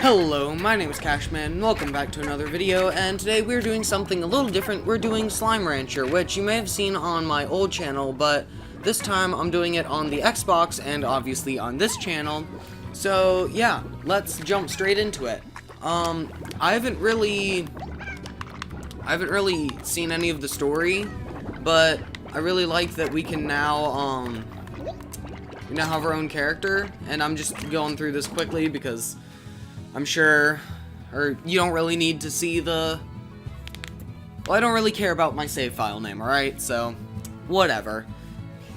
Hello, my name is Cashman, and welcome back to another video, and today we're doing something a little different. We're doing Slime Rancher, which you may have seen on my old channel, but this time I'm doing it on the Xbox and obviously on this channel. So yeah, let's jump straight into it. I haven't really seen any of the story, but I really like that we can now have our own character, and I'm just going through this quickly because I'm sure, or you don't really need to see well, I don't really care about my save file name, alright? So, whatever.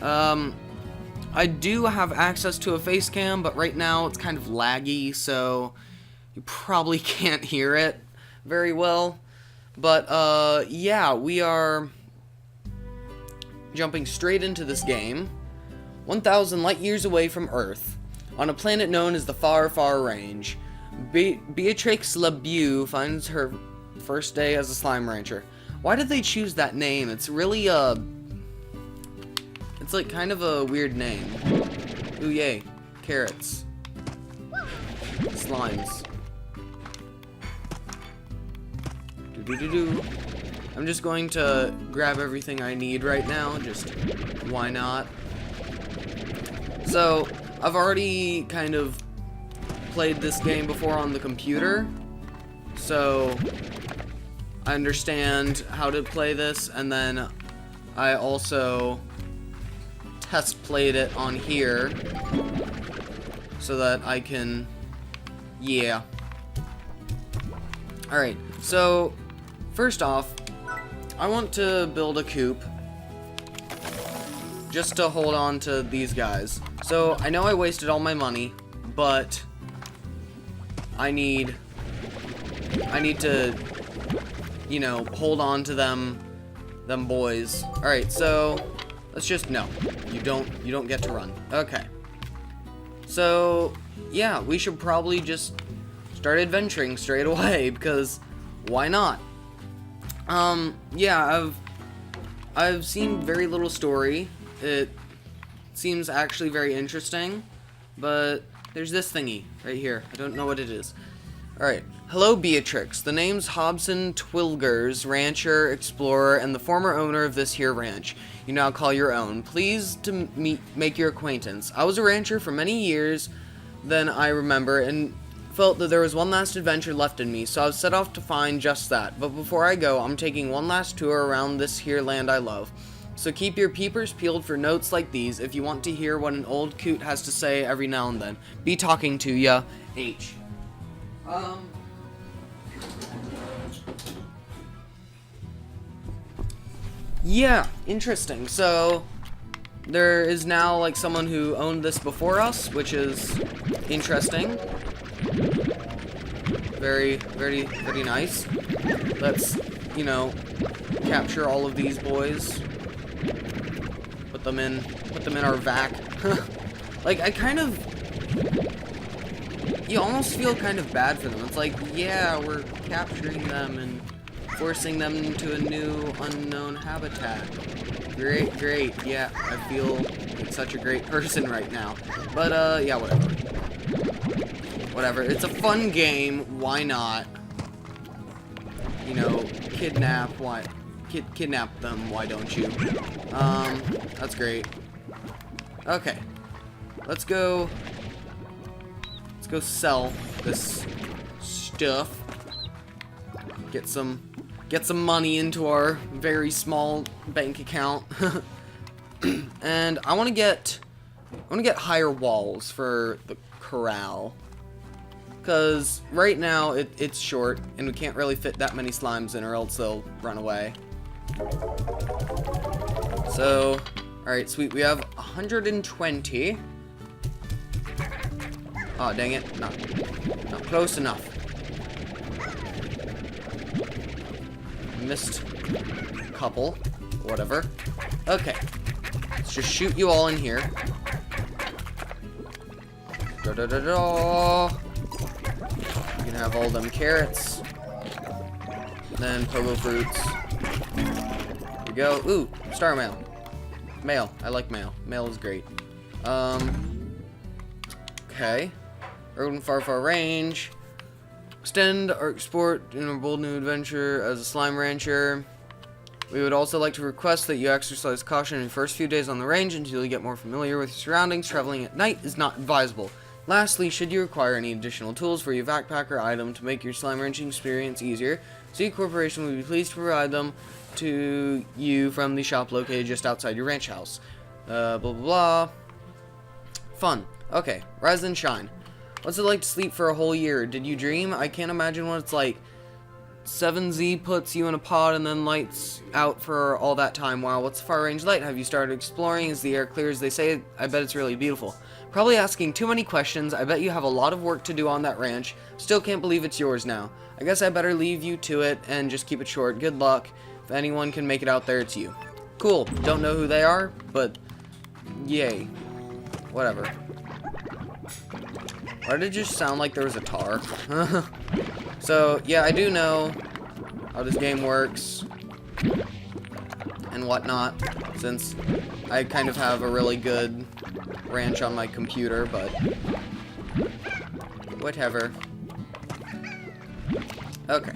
I do have access to a face cam, but right now it's kind of laggy, so you probably can't hear it very well. But, yeah, we are jumping straight into this game. 1,000 light years away from Earth, on a planet known as the Far, Far Range. Beatrix LeBeau finds her first day as a slime rancher. Why did they choose that name? It's really it's like kind of a weird name. Ooh yay, carrots, slimes. I'm just going to grab everything I need right now. Just why not? So I've already kind of played this game before on the computer, so I understand how to play this, and then I also test played it on here so that I can, yeah. Alright, so first off, I want to build a coop just to hold on to these guys. So I know I wasted all my money, but I need to, you know, hold on to them boys. All right, so let's just, no, you don't get to run. Okay. So yeah, we should probably just start adventuring straight away, because why not? Yeah, I've seen very little story. It seems actually very interesting, but there's this thingy right here. I don't know what it is. Alright. Hello, Beatrix. The name's Hobson Twilgers, rancher, explorer, and the former owner of this here ranch you now call your own. Pleased to make your acquaintance. I was a rancher for many years than I remember, and felt that there was one last adventure left in me, so I was set off to find just that. But before I go, I'm taking one last tour around this here land I love. So keep your peepers peeled for notes like these if you want to hear what an old coot has to say every now and then. Be talking to ya, H. Yeah, interesting. So there is now like someone who owned this before us, which is interesting. Very, very, very nice. Let's, you know, capture all of these boys. Put them in our vac. Like, I kind of, you almost feel kind of bad for them. It's like, yeah, we're capturing them and forcing them into a new unknown habitat. Great, great. Yeah, I feel like such a great person right now. But, yeah, whatever. Whatever. It's a fun game. Why not? You know, kidnap them, why don't you? That's great. Okay. Let's go sell this stuff. Get some money into our very small bank account. And I want to get higher walls for the corral. Because right now it's short and we can't really fit that many slimes in, or else they'll run away. So, alright, sweet. We have 120. Oh, dang it. Not close enough. Missed a couple. Whatever. Okay. Let's just shoot you all in here. Da-da-da-da. You can have all them carrots. Then pogo fruits. There we go. Ooh, star mail. Mail. I like mail. Mail is great. Okay. Road and Far Far Range. Extend our sport in a bold new adventure as a slime rancher. We would also like to request that you exercise caution in your first few days on the range until you get more familiar with your surroundings. Traveling at night is not advisable. Lastly, should you require any additional tools for your backpack or item to make your slime ranching experience easier, Seed Corporation would be pleased to provide them to you from the shop located just outside your ranch house. Blah, blah, blah. Fun. Okay, rise and shine. What's it like to sleep for a whole year? Did you dream? I can't imagine what it's like. 7Z puts you in a pod and then lights out for all that time. Wow, what's the far range light? Have you started exploring? Is the air clear as they say? I bet it's really beautiful. Probably asking too many questions. I bet you have a lot of work to do on that ranch. Still can't believe it's yours now. I guess I better leave you to it and just keep it short. Good luck. If anyone can make it out there, it's you. Cool. Don't know who they are, but yay. Whatever. Why did it just sound like there was a tar? So, yeah, I do know how this game works and whatnot, since I kind of have a really good ranch on my computer, but whatever. Okay.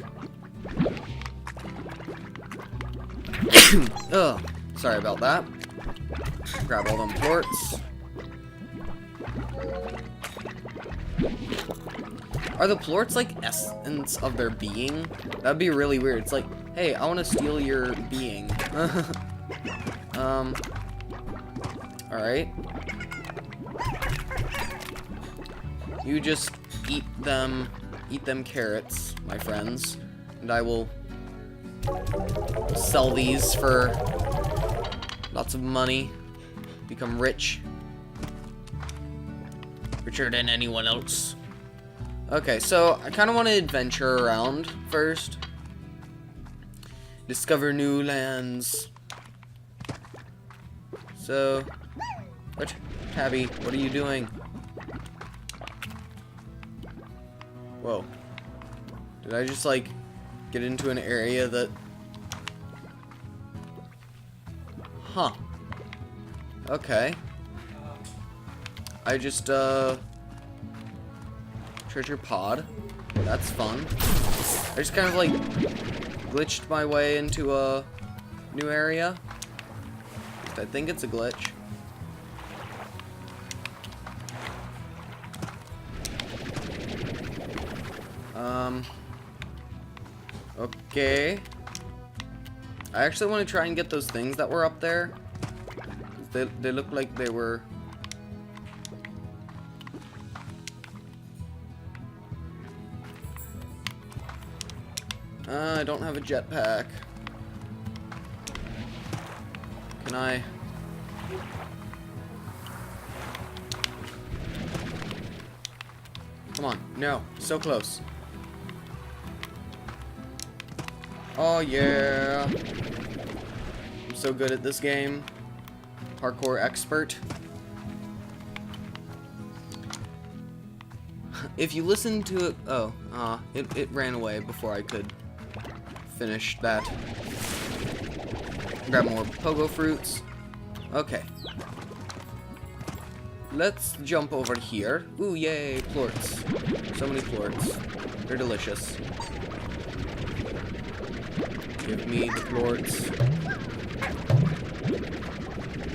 Ugh, sorry about that. Grab all them plorts. Are the plorts like essence of their being? That'd be really weird. It's like, hey, I want to steal your being. Alright. You just eat them carrots, my friends. And I will sell these for lots of money. Become rich. Richer than anyone else. Okay, so I kind of want to adventure around first. Discover new lands. So, what? Tabby, what are you doing? Whoa. Did I just, like, get into an area that... Huh. Okay. I just, treasure pod. That's fun. I just kind of like glitched my way into a new area. I think it's a glitch. Okay. I actually want to try and get those things that were up there. They look like they were... I don't have a jetpack. Can I? Come on. No. So close. Oh, yeah. I'm so good at this game. Parkour expert. If you listen to it... Oh, it ran away before I could finish that. Grab more pogo fruits. Okay. Let's jump over here. Ooh, yay, plorts. So many plorts. They're delicious. Give me the plorts.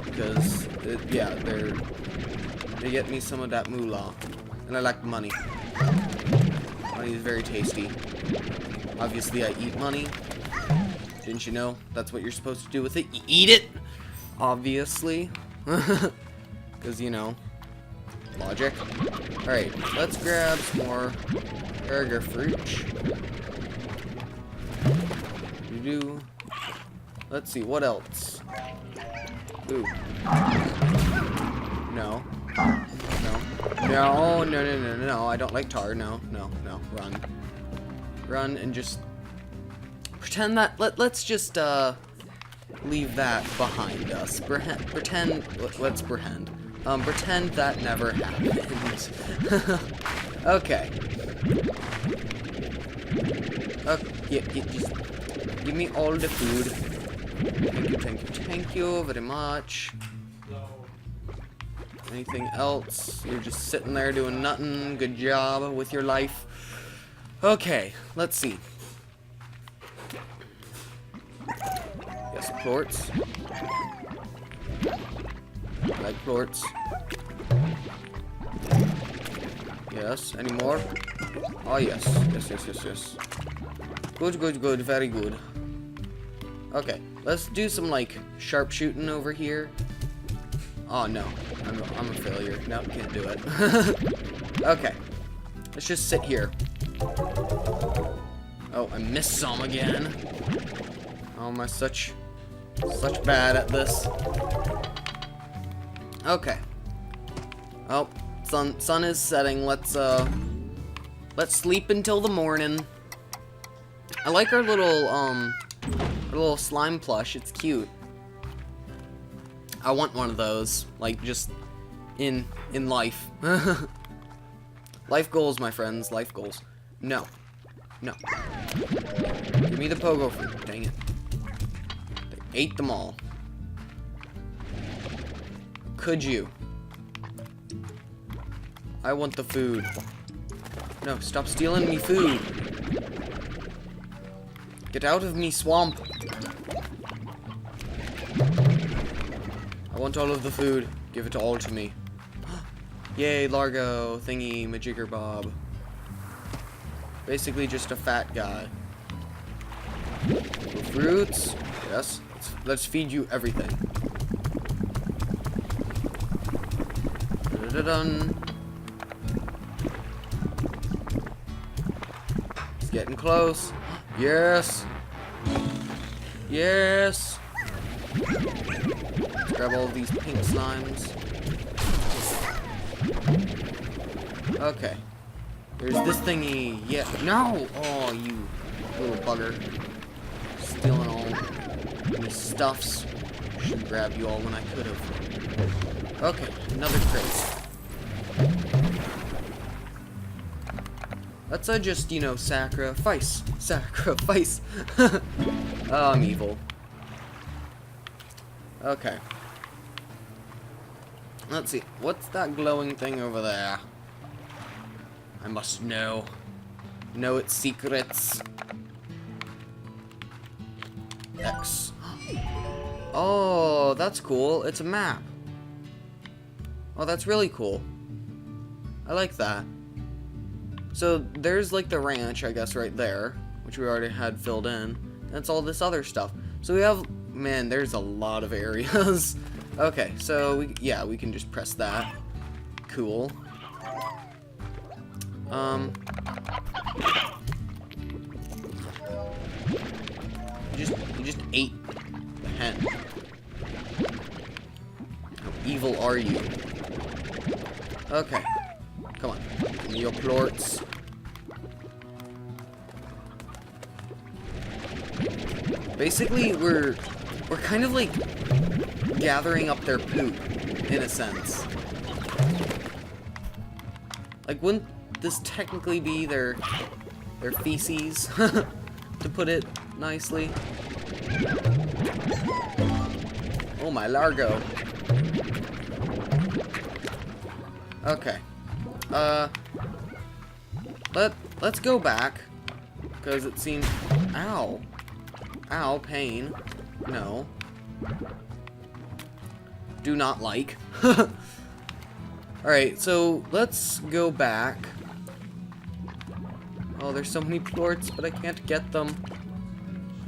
Because, yeah, they get me some of that moolah. And I like the money. Money is very tasty. Obviously, I eat money. Didn't you know? That's what you're supposed to do with it. You eat it! Obviously. Because, you know, logic. Alright, let's grab some more burger fruit. Let's see, what else? Ooh. No. No, I don't like tar. No. Run. Run and just pretend that, let's just, leave that behind us. Let's pretend. Pretend that never happened. Okay. Yeah, just give me all the food. Thank you very much. Anything else? You're just sitting there doing nothing. Good job with your life. Okay, let's see. Yes, plorts. Like plorts. Yes, any more? Oh, yes. Yes. Good. Very good. Okay, let's do some, like, sharpshooting over here. Oh, no. I'm a failure. No, can't do it. Okay. Let's just sit here. Oh, I missed some again. Oh, am I such bad at this? Okay. Oh, sun is setting. Let's sleep until the morning. I like our little slime plush. It's cute. I want one of those, like, just in life. Life goals, my friends. Life goals. No. Give me the pogo fruit. Dang it. They ate them all. Could you? I want the food. No, stop stealing me food. Get out of me swamp. I want all of the food. Give it all to me. Yay, Largo, thingy, majigger bob. Basically just a fat guy. Fruits. Yes. Let's feed you everything. Dun. It's getting close. Yes. Yes. Let's grab all of these pink slimes. Okay. There's this thingy. Yeah. No! Oh, you little bugger. Stealing all the stuffs. Should grab you all when I could have. Okay, another crate. Let's just, you know, sacrifice. Sacrifice. Oh, I'm evil. Okay. Let's see. What's that glowing thing over there? I must know. Know its secrets. X. Oh, that's cool. It's a map. Oh, that's really cool. I like that. So, there's like the ranch, I guess, right there, which we already had filled in. That's all this other stuff. So we have, man, there's a lot of areas. Okay, so, we can just press that. Cool. You just ate the hen. How evil are you? Okay. Come on. Your plorts. Basically, we're kind of like gathering up their poop, in a sense. Like, wouldn't this technically be their feces, to put it nicely? Oh my Largo. Okay. Let's go back, because it seems... Ow. Ow, pain. No. Do not like. Alright, so let's go back. Oh, there's so many plorts, but I can't get them.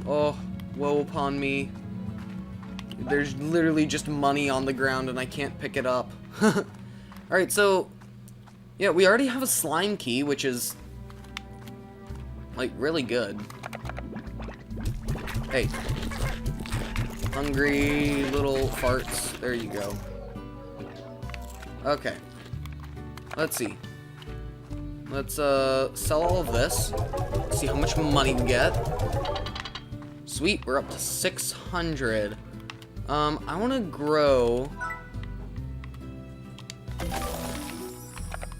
Oh, woe upon me. There's literally just money on the ground and I can't pick it up. Alright, so... yeah, we already have a slime key, which is... like, really good. Hey. Hungry little farts. There you go. Okay. Let's see. Let's, sell all of this. See how much money we get. Sweet, we're up to 600. I want to grow...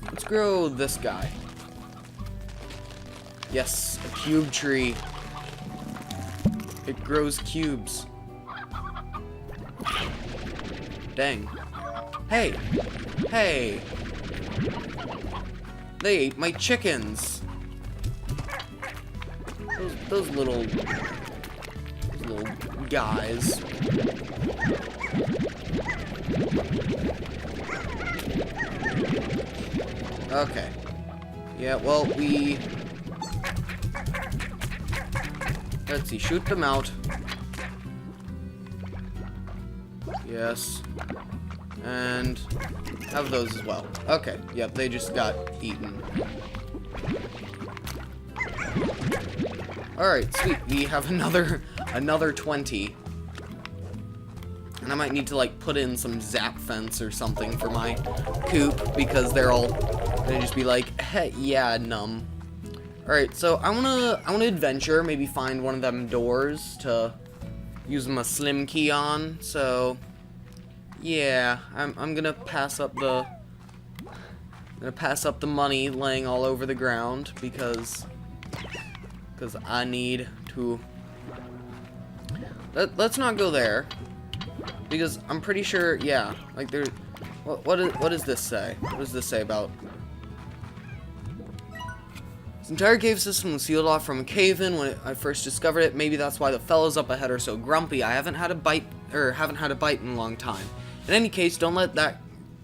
let's grow this guy. Yes, a cube tree. It grows cubes. Dang. Hey! Hey! They ate my chickens! those little guys. Okay. Yeah, well, let's see, shoot them out. Yes. And have those as well. Okay, yep, they just got eaten. Alright, sweet. We have another 20. And I might need to, like, put in some zap fence or something for my coop, because they're all gonna just be like, hey, yeah, numb. Alright, so I wanna adventure, maybe find one of them doors to use my slim key on, so yeah, I'm gonna pass up the money laying all over the ground because I need to. Let's not go there, because I'm pretty sure, yeah, like there. What does this say? What does this say about? This entire cave system was sealed off from a cave-in when I first discovered it. Maybe that's why the fellows up ahead are so grumpy. I haven't had a bite in a long time. In any case, don't let that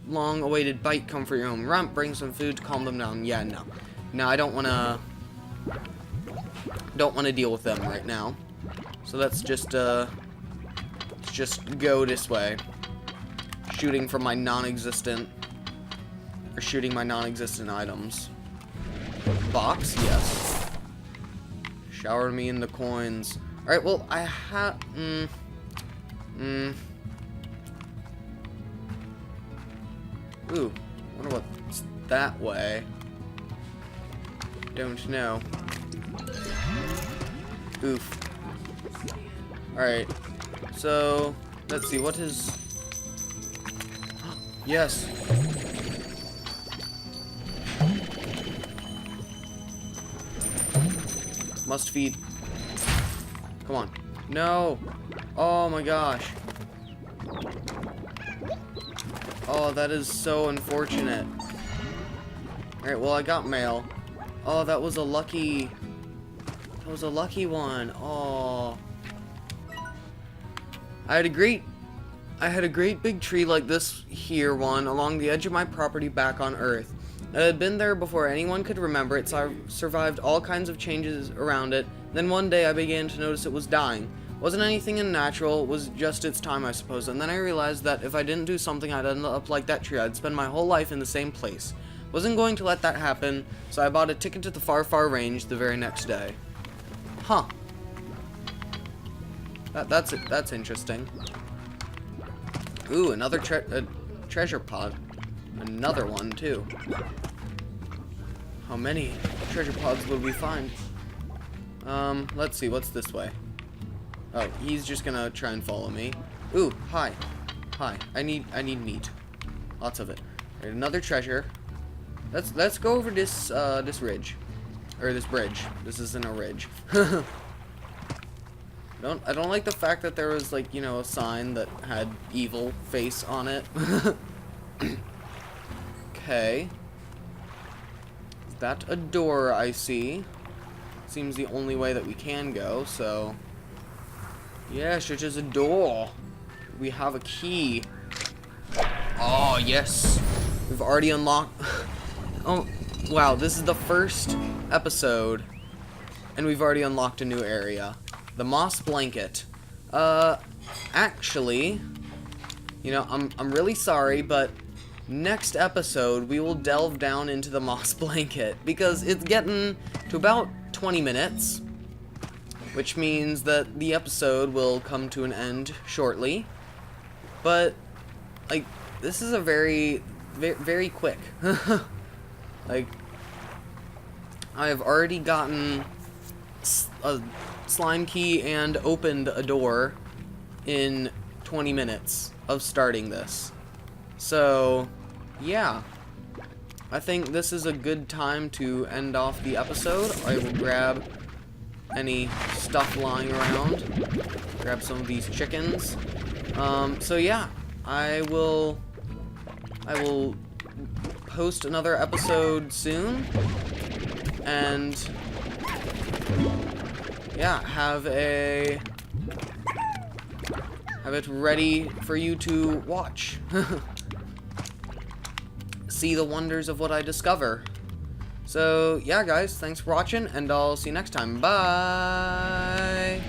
long-awaited bite come for your own rump. Bring some food to calm them down. Yeah, no. No, I don't wanna deal with them right now. So let's just go this way. Shooting my non-existent items. Box? Yes. Shower me in the coins. Alright, well, I have... Ooh, wonder what's that way. Don't know. Oof. Alright, so, let's see, what is... Yes. Must feed. Come on. No! Oh my gosh. Oh, that is so unfortunate. Alright, well, I got mail. Oh, that was a lucky one. Oh. I had a great big tree like this here one along the edge of my property back on Earth. It had been there before anyone could remember it, so I survived all kinds of changes around it. Then one day I began to notice it was dying. Wasn't anything unnatural, it was just its time, I suppose. And then I realized that if I didn't do something, I'd end up like that tree. I'd spend my whole life in the same place. Wasn't going to let that happen, so I bought a ticket to the far, far range the very next day. Huh. That's interesting. Ooh, another treasure pod. Another one, too. How many treasure pods would we find? Let's see, what's this way? Oh, he's just gonna try and follow me. Ooh, hi. Hi. I need meat. Lots of it. Right, another treasure. Let's go over this ridge. Or this bridge. This isn't a ridge. I don't like the fact that there was, like, you know, a sign that had evil face on it. Okay. Is that a door I see? Seems the only way that we can go, so... Yes, it is a door. We have a key. Oh, yes. We've already unlocked... Oh, wow, this is the first episode, and we've already unlocked a new area. The moss blanket. Actually, you know, I'm really sorry, but next episode we will delve down into the moss blanket because it's getting to about 20 minutes, which means that the episode will come to an end shortly. But like, this is a very quick. Like, I have already gotten a slime key and opened a door in 20 minutes of starting this. So, yeah. I think this is a good time to end off the episode. I will grab any stuff lying around. Grab some of these chickens. So yeah, I will post another episode soon. And yeah, have it ready for you to watch. See the wonders of what I discover. So, yeah, guys, thanks for watching, and I'll see you next time. Bye!